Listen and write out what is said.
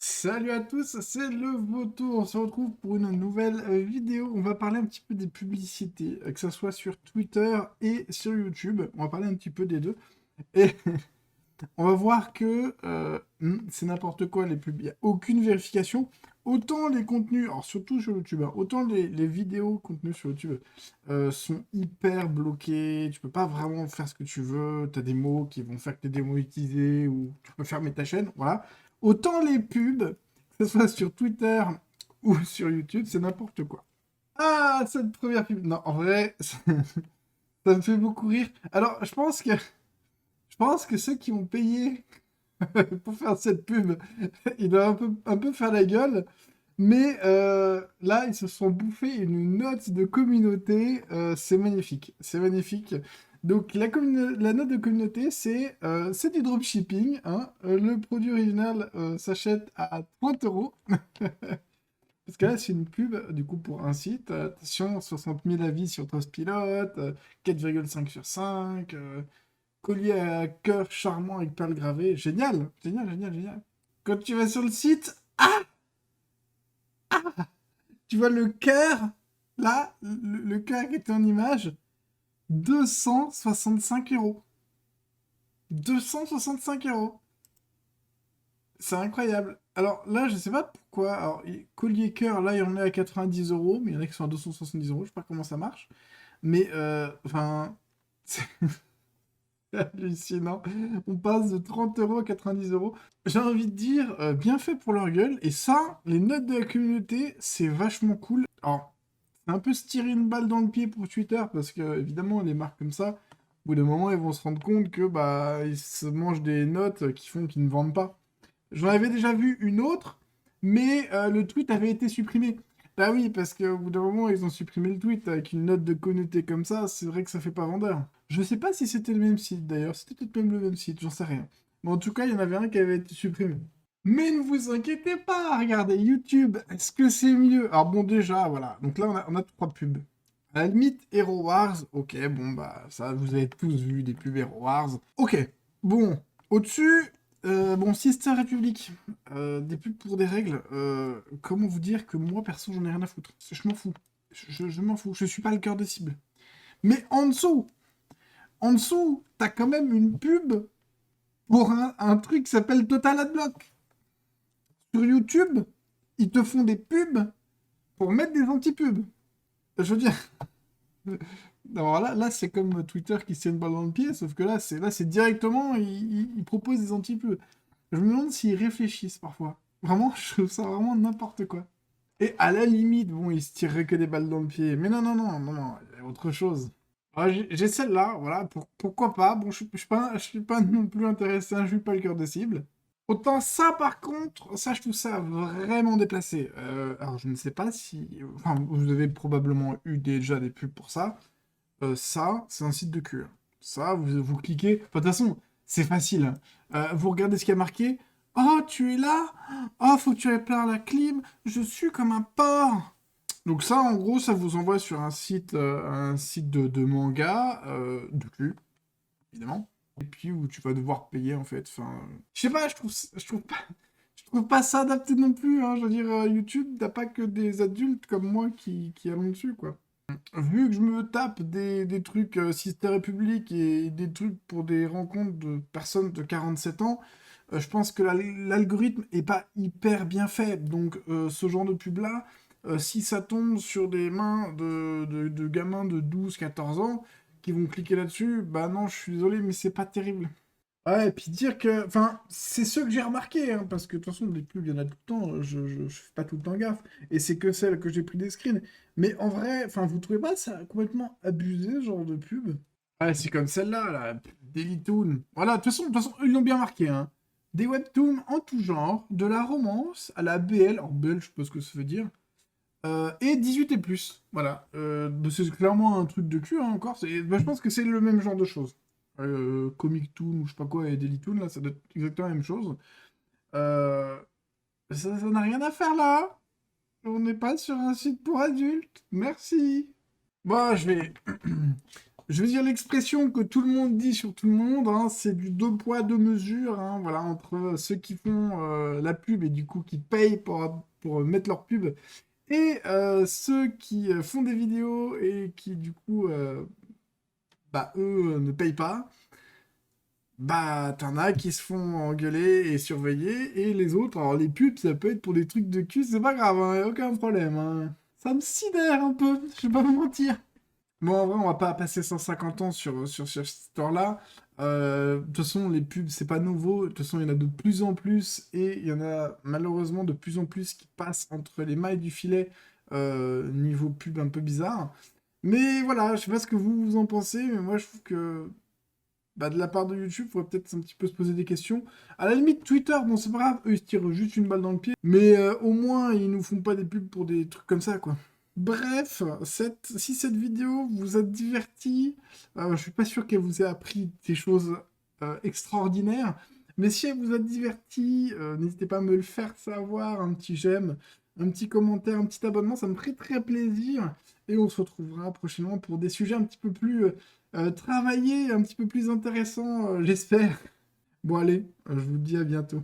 Salut à tous, c'est le Vautour. On se retrouve pour une nouvelle vidéo. On va parler un petit peu des publicités, que ce soit sur Twitter et sur YouTube. On va parler un petit peu des deux. Et on va voir que c'est n'importe quoi les pubs. Il n'y a aucune vérification. Autant les contenus, alors surtout sur YouTube, hein, autant les vidéos contenues sur YouTube sont hyper bloquées. Tu peux pas vraiment faire ce que tu veux. Tu as des mots qui vont faire que tu es démonétisé ou tu peux fermer ta chaîne. Voilà. Autant les pubs, que ce soit sur Twitter ou sur YouTube, c'est n'importe quoi. Ah, cette première pub. Non, en vrai, ça me fait beaucoup rire. Alors, je pense que ceux qui ont payé pour faire cette pub, ils doivent un peu faire la gueule. Mais là, ils se sont bouffés une note de communauté. C'est magnifique. C'est magnifique. Donc, la note de communauté, c'est du dropshipping, hein. Le produit original s'achète à 30 euros. Parce que là, c'est une pub, du coup, pour un site. Attention, 60 000 avis sur Trustpilot, 4,5 sur 5, collier à cœur charmant avec perles gravées. Génial, génial, génial, génial. Quand tu vas sur le site, tu vois le cœur, là, le cœur qui était en image, 265 euros. 265 euros. C'est incroyable. Alors là, je sais pas pourquoi. Alors, collier cœur, là, il y en a à 90 euros, mais il y en a qui sont à 270 euros. Je sais pas comment ça marche. Mais, enfin, c'est hallucinant. On passe de 30 euros à 90 euros. J'ai envie de dire, bien fait pour leur gueule. Et ça, les notes de la communauté, c'est vachement cool. Alors, c'est un peu se tirer une balle dans le pied pour Twitter, parce que, évidemment, les marques comme ça, au bout d'un moment, ils vont se rendre compte que, bah, ils se mangent des notes qui font qu'ils ne vendent pas. J'en avais déjà vu une autre, mais le tweet avait été supprimé. Bah oui, parce qu'au bout d'un moment, ils ont supprimé le tweet avec une note de connoté comme ça, c'est vrai que ça fait pas vendeur. Je sais pas si c'était le même site d'ailleurs, c'était peut-être même le même site, j'en sais rien. Mais en tout cas, il y en avait un qui avait été supprimé. Mais ne vous inquiétez pas, regardez YouTube, est-ce que c'est mieux? Alors bon, déjà, voilà, donc là, on a trois pubs. À la limite, Hero Wars, ok, bon, bah, ça, vous avez tous vu des pubs Hero Wars. Ok, bon, au-dessus, bon, Sister Republic, des pubs pour des règles, comment vous dire que moi, perso, j'en ai rien à foutre. Je m'en fous. Je m'en fous, je suis pas le cœur de cible. Mais en dessous, t'as quand même une pub pour un truc qui s'appelle Total Adblock. Sur YouTube, ils te font des pubs pour mettre des anti-pubs. Je veux dire, alors là c'est comme Twitter qui se tient une balle dans le pied, sauf que là c'est directement, ils proposent des anti-pubs. Je me demande s'ils réfléchissent parfois. Vraiment, je trouve ça vraiment n'importe quoi. Et à la limite, bon, ils se tireraient que des balles dans le pied. Mais non, non, non, non, non, il y a autre chose. Ah, j'ai celle-là, voilà, pourquoi pas. Bon, je suis pas non plus intéressé, hein, je suis pas le cœur de cible. Autant ça, par contre, ça, je trouve ça vraiment déplacé. Alors, je ne sais pas si... Enfin, vous avez probablement eu déjà des pubs pour ça. Ça, c'est un site de cul, hein. Ça, vous cliquez... Enfin, de toute façon, c'est facile, hein. Vous regardez ce qui a marqué. Oh, tu es là? Oh, faut que tu répares la clim. Je suis comme un porc. Donc ça, en gros, ça vous envoie sur un site de manga, de cul, évidemment. Et puis où tu vas devoir payer, en fait. Enfin, je sais pas, je trouve pas ça adapté non plus, hein. Je veux dire, YouTube, t'as pas que des adultes comme moi qui allons dessus, quoi. Vu que je me tape des trucs Sister Republic et des trucs pour des rencontres de personnes de 47 ans, je pense que l'algorithme est pas hyper bien fait. Donc ce genre de pub-là, si ça tombe sur des mains de gamins de 12-14 ans qui vont cliquer là-dessus, bah non, je suis désolé, mais c'est pas terrible. Ouais, et puis dire que... Enfin, c'est ce que j'ai remarqué, hein, parce que de toute façon, des pubs, il y en a tout le temps, je fais pas tout le temps gaffe, et c'est que celles que j'ai pris des screens. Mais en vrai, enfin, vous trouvez pas ça complètement abusé, ce genre de pub? Ouais, c'est comme celle-là, là, Dailytoon. Voilà, de toute façon, ils l'ont bien marqué, hein. Des webtoons en tout genre, de la romance à la BL, alors BL, je sais pas ce que ça veut dire, et 18 et plus, voilà. Bah, c'est clairement un truc de cul, hein, encore. Bah, je pense que c'est le même genre de choses. Comic Toon ou je sais pas quoi et Daily Toon, là, ça doit être exactement la même chose. Euh, ça n'a rien à faire là. On n'est pas sur un site pour adultes. Merci. Bon, je vais. je veux dire l'expression que tout le monde dit sur tout le monde, hein, c'est du deux poids, deux mesures, hein, voilà, entre ceux qui font la pub et du coup qui payent pour mettre leur pub, et ceux qui font des vidéos et qui du coup, bah eux ne payent pas. Bah, t'en as qui se font engueuler et surveiller, et les autres, alors les pubs, ça peut être pour des trucs de cul, c'est pas grave, hein, y a aucun problème, hein. Ça me sidère un peu, je vais pas vous mentir. Bon, en vrai, on va pas passer 150 ans sur cette histoire-là. De toute façon, les pubs, c'est pas nouveau. De toute façon, il y en a de plus en plus, et il y en a malheureusement de plus en plus qui passent entre les mailles du filet, niveau pub un peu bizarre. Mais voilà, je sais pas ce que vous en pensez, mais moi je trouve que bah, de la part de YouTube, il faudrait peut-être un petit peu se poser des questions. À la limite, Twitter, bon, c'est pas grave, eux, ils se tirent juste une balle dans le pied. Mais au moins, ils nous font pas des pubs pour des trucs comme ça, quoi. Bref, si cette vidéo vous a diverti, je suis pas sûr qu'elle vous ait appris des choses extraordinaires. Mais si elle vous a diverti, n'hésitez pas à me le faire savoir, un petit j'aime, un petit commentaire, un petit abonnement, ça me ferait très plaisir. Et on se retrouvera prochainement pour des sujets un petit peu plus travailler un petit peu plus intéressant, j'espère. Bon allez, je vous dis à bientôt.